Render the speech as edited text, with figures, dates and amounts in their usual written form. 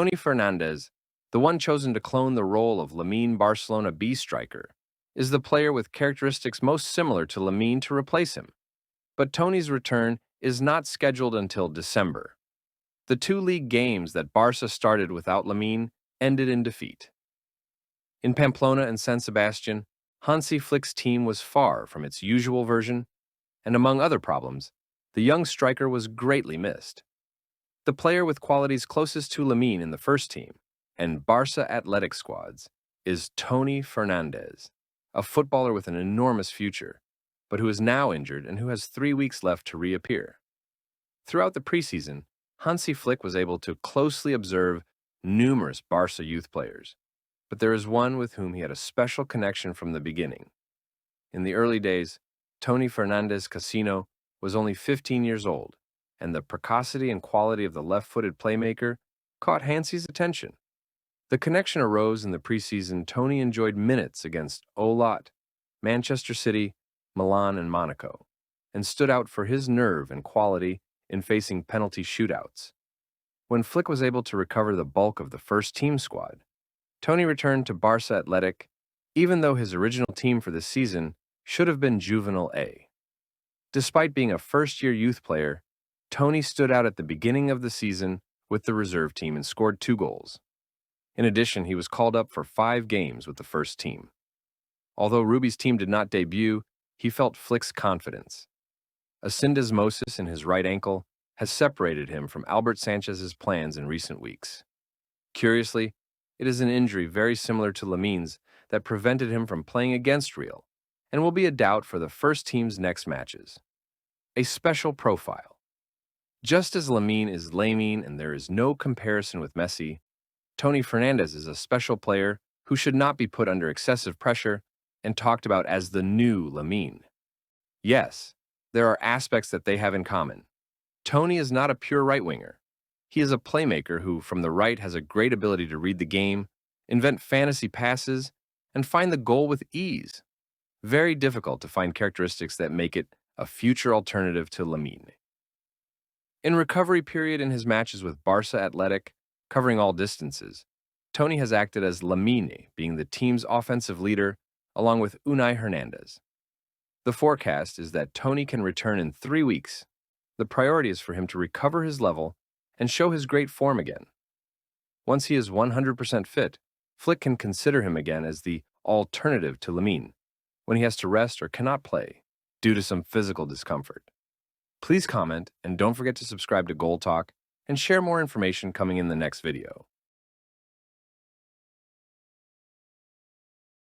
Tony Fernandez, the one chosen to clone the role of Lamine Barcelona B striker, is the player with characteristics most similar to Lamine to replace him. But Tony's return is not scheduled until December. The two league games that Barca started without Lamine ended in defeat. In Pamplona and San Sebastian, Hansi Flick's team was far from its usual version, and among other problems, the young striker was greatly missed. The player with qualities closest to Lamine in the first team and Barca athletic squads is Tony Fernandez, a footballer with an enormous future, but who is now injured and who has 3 weeks left to reappear. Throughout the preseason, Hansi Flick was able to closely observe numerous Barca youth players, but there is one with whom he had a special connection from the beginning. In the early days, Tony Fernandez Casino was only 15 years old, and the precocity and quality of the left-footed playmaker caught Hansi's attention. The connection arose in the preseason. Tony enjoyed minutes against Olat, Manchester City, Milan, and Monaco, and stood out for his nerve and quality in facing penalty shootouts. When Flick was able to recover the bulk of the first-team squad, Tony returned to Barca Athletic, even though his original team for the season should have been Juvenile A. Despite being a first-year youth player, Tony stood out at the beginning of the season with the reserve team and scored 2 goals. In addition, he was called up for 5 games with the first team. Although Ruby's team did not debut, he felt Flick's confidence. A syndesmosis in his right ankle has separated him from Albert Sanchez's plans in recent weeks. Curiously, it is an injury very similar to Lamine's that prevented him from playing against Real and will be a doubt for the first team's next matches. A special profile. Just as Lamine is Lamine and there is no comparison with Messi, Tony Fernandez is a special player who should not be put under excessive pressure and talked about as the new Lamine. Yes, there are aspects that they have in common. Tony is not a pure right-winger. He is a playmaker who, from the right, has a great ability to read the game, invent fantasy passes, and find the goal with ease. Very difficult to find characteristics that make it a future alternative to Lamine. In recovery period in his matches with Barca Athletic, covering all distances, Tony has acted as Lamine, being the team's offensive leader, along with Unai Hernandez. The forecast is that Tony can return in 3 weeks. The priority is for him to recover his level and show his great form again. Once he is 100% fit, Flick can consider him again as the alternative to Lamine when he has to rest or cannot play due to some physical discomfort. Please comment and don't forget to subscribe to Goal Talk and share more information coming in the next video.